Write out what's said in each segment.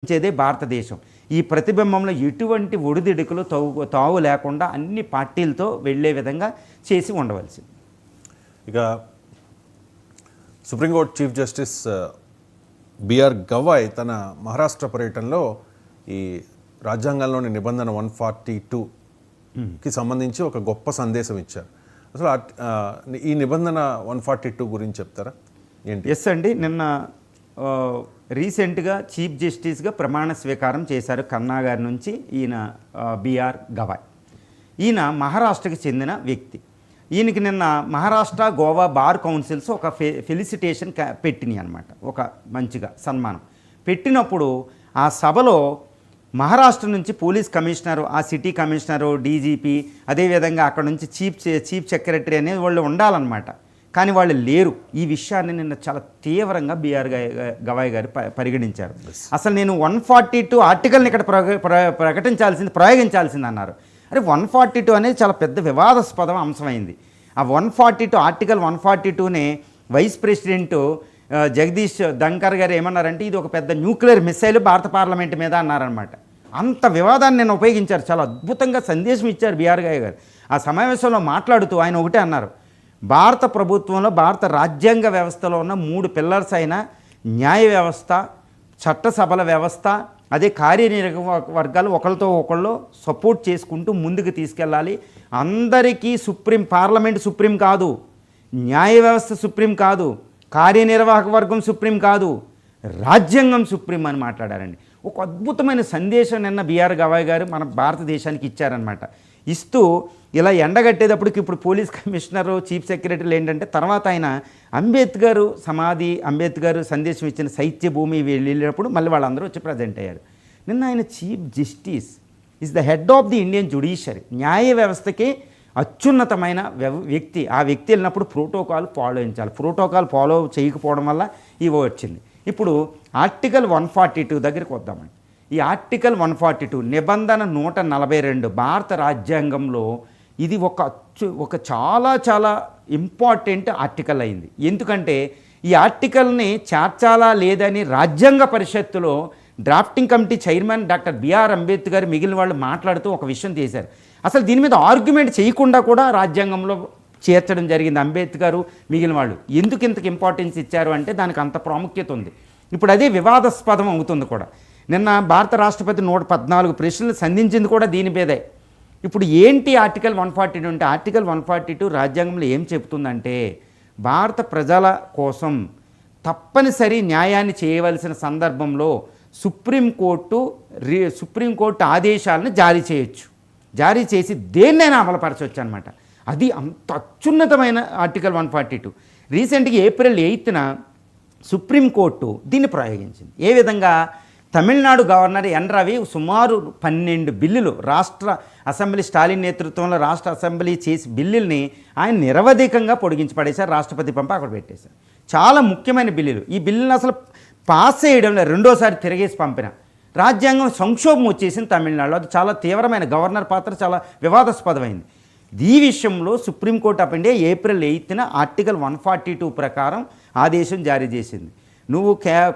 చేదే భారతదేశం. ఈ ప్రతిబింబంలో ఎటువంటి ఒడిదుడుకులు తావు లేకుండా అన్ని పార్టీలతో వెళ్ళే విధంగా చేసి ఉండవలసింది. ఇక supreme court chief justice B R Gavai తన మహారాష్ట్ర పర్యటనలో ఈ రాజ్యాంగంలోని నిబంధన 142కి సంబంధించి ఒక గొప్ప సందేశం ఇచ్చారు. అసలు ఈ నిబంధన 142 గురించి చెప్తారా ఏంటి? ఎస్ అండి, నిన్న రీసెంట్గా చీఫ్ జస్టిస్గా ప్రమాణ స్వీకారం చేశారు ఖన్నా గారి నుంచి ఈయన బిఆర్ గవాయ్. ఈయన మహారాష్ట్రకి చెందిన వ్యక్తి. ఈయనకి నిన్న మహారాష్ట్ర గోవా బార్ కౌన్సిల్స్ ఒక ఫెలిసిటేషన్ పెట్టినాయి అనమాట, ఒక మంచిగా సన్మానం పెట్టినప్పుడు ఆ సభలో మహారాష్ట్ర నుంచి పోలీస్ కమిషనరు, ఆ సిటీ కమిషనరు, డీజీపీ, అదేవిధంగా అక్కడ నుంచి చీఫ్ సెక్రటరీ అనేది వాళ్ళు ఉండాలన్నమాట. కానీ వాళ్ళు లేరు. ఈ విషయాన్ని నిన్న చాలా తీవ్రంగా బిఆర్ గవాయ్ గారు పరిగణించారు. అసలు నేను 142 ఆర్టికల్ని ఇక్కడ ప్రయోగించాల్సింది అన్నారు. అరే 142 అనేది చాలా పెద్ద వివాదాస్పద అంశమైంది. ఆ 142 ఆర్టికల్ 142నే వైస్ ప్రెసిడెంట్ జగదీష్ ధంకర్ గారు ఏమన్నారంటే ఇది ఒక పెద్ద న్యూక్లియర్ మిసైల్ భారత పార్లమెంట్ మీద అన్నారనమాట. అంత వివాదాన్ని నేను ఉపయోగించారు. చాలా అద్భుతంగా సందేశం ఇచ్చారు బిఆర్ గవాయ్ గారు. ఆ సమావేశంలో మాట్లాడుతూ ఆయన ఒకటే అన్నారు, భారత ప్రభుత్వంలో భారత రాజ్యాంగ వ్యవస్థలో ఉన్న 3 పిల్లర్స్ అయిన న్యాయ వ్యవస్థ, చట్టసభల వ్యవస్థ, అదే కార్యనిర్వాహక వర్గాలు ఒకరితో ఒకళ్ళు సపోర్ట్ చేసుకుంటూ ముందుకు తీసుకెళ్ళాలి. అందరికీ పార్లమెంట్ సుప్రీం కాదు, న్యాయ వ్యవస్థ సుప్రీం కాదు, కార్యనిర్వాహక వర్గం సుప్రీం కాదు, రాజ్యాంగం సుప్రీం అని మాట్లాడారండి. ఒక అద్భుతమైన సందేశం నిన్న బిఆర్ గవాయ్ గారు మన భారతదేశానికి ఇచ్చారనమాట. ఇస్తూ ఇలా ఎండగట్టేటప్పటికి ఇప్పుడు పోలీస్ కమిషనరు, చీఫ్ సెక్రటరీలు ఏంటంటే తర్వాత ఆయన అంబేద్కర్ సమాధి, అంబేద్కర్ సందేశం ఇచ్చిన సాహిత్య భూమి వెళ్ళినప్పుడు మళ్ళీ వాళ్ళందరూ వచ్చి ప్రజెంట్ అయ్యారు. నిన్న ఆయన chief justice is the head of the Indian judiciary, న్యాయ వ్యవస్థకి అత్యున్నతమైన వ్యక్తి. ఆ వ్యక్తి వెళ్ళినప్పుడు ప్రోటోకాల్ ఫాలో చేయకపోవడం వల్ల ఇవి వచ్చింది. ఇప్పుడు ఆర్టికల్ 142 దగ్గరికి వద్దామండి. ఈ ఆర్టికల్ 142 నిబంధన 142 భారత రాజ్యాంగంలో ఇది ఒక చాలా చాలా ఇంపార్టెంట్ ఆర్టికల్ అయింది. ఎందుకంటే ఈ ఆర్టికల్ని చేర్చాలా లేదని రాజ్యాంగ పరిషత్తులో drafting committee chairman doctor BR Ambedkar మిగిలిన వాళ్ళు మాట్లాడుతూ ఒక విషయం చేశారు. అసలు దీని మీద ఆర్గ్యుమెంట్ చేయకుండా కూడా రాజ్యాంగంలో చేర్చడం జరిగింది. అంబేద్కర్ మిగిలిన వాళ్ళు ఎందుకు ఇంతకు ఇంపార్టెన్స్ ఇచ్చారు అంటే దానికి అంత ప్రాముఖ్యత ఉంది. ఇప్పుడు అదే వివాదాస్పదం అవుతుంది కూడా. నిన్న భారత రాష్ట్రపతి 114 ప్రశ్నలు సంధించింది కూడా దీని మీదే. ఇప్పుడు ఏంటి ఆర్టికల్ 142 అంటే ఆర్టికల్ 142 రాజ్యాంగంలో ఏం చెబుతుందంటే భారత ప్రజల కోసం తప్పనిసరి న్యాయాన్ని చేయవలసిన సందర్భంలో సుప్రీంకోర్టు ఆదేశాలను జారీ చేయొచ్చు, జారీ చేసి దేన్నైనా అమలుపరచవచ్చు అనమాట. అది అంత అత్యున్నతమైన ఆర్టికల్ 142. రీసెంట్గా ఏప్రిల్ 8న సుప్రీంకోర్టు దీన్ని ప్రయోగించింది. ఏ విధంగా? తమిళనాడు గవర్నర్ ఎన్ రవి సుమారు 12 బిల్లులు రాష్ట్ర అసెంబ్లీ, స్టాలిన్ నేతృత్వంలో రాష్ట్ర అసెంబ్లీ చేసి బిల్లుల్ని ఆయన నిరవధికంగా పొడిగించి పడేశారు. రాష్ట్రపతి పంప అక్కడ పెట్టేశారు. చాలా ముఖ్యమైన బిల్లులు. ఈ బిల్లులను అసలు పాస్ చేయడంలో రెండోసారి తిరిగేసి పంపిన రాజ్యాంగం సంక్షోభం వచ్చేసింది తమిళనాడులో. అది చాలా తీవ్రమైన, గవర్నర్ పాత్ర చాలా వివాదాస్పదమైంది. ఈ విషయంలో సుప్రీంకోర్టు ఆఫ్ ఇండియా ఏప్రిల్ 8న ఆర్టికల్ 142 ప్రకారం ఆదేశం జారీ చేసింది. నువ్వు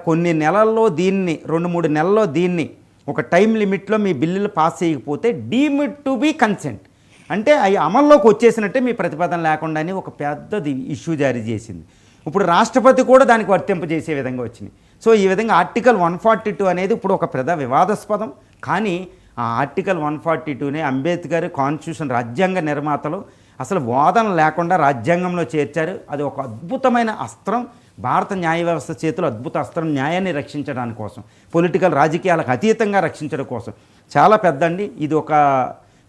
కొన్ని నెలల్లో దీన్ని 2-3 నెలల్లో దీన్ని ఒక టైం లిమిట్లో మీ బిల్లులు పాస్ చేయకపోతే డీమ్డ్ టు బీ కన్సెంట్ అంటే అవి అమల్లోకి వచ్చేసినట్టే, మీ ప్రతిపాదన లేకుండా అని ఒక పెద్దది ఇష్యూ జారీ చేసింది. ఇప్పుడు రాష్ట్రపతి కూడా దానికి వర్తింపజేసే విధంగా వచ్చింది. సో ఈ విధంగా ఆర్టికల్ 142 అనేది ఇప్పుడు ఒక పెద్ద వివాదాస్పదం. కానీ ఆ ఆర్టికల్ 142నే అంబేద్కర్ కాన్స్టిట్యూషన్ రాజ్యాంగ నిర్మాతలు అసలు వాదన లేకుండా రాజ్యాంగంలో చేర్చారు. అది ఒక అద్భుతమైన అస్త్రం, భారత న్యాయ వ్యవస్థ చేతులు అద్భుత అస్త్రం, న్యాయాన్ని రక్షించడానికి కోసం, పొలిటికల్ రాజకీయాలకు అతీతంగా రక్షించడం కోసం. చాలా పెద్దండి, ఇది ఒక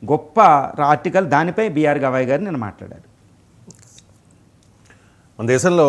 గొప్ప ఆర్టికల్. దానిపై బిఆర్ గవాయ్ గారు నేను మాట్లాడారు. మన దేశంలో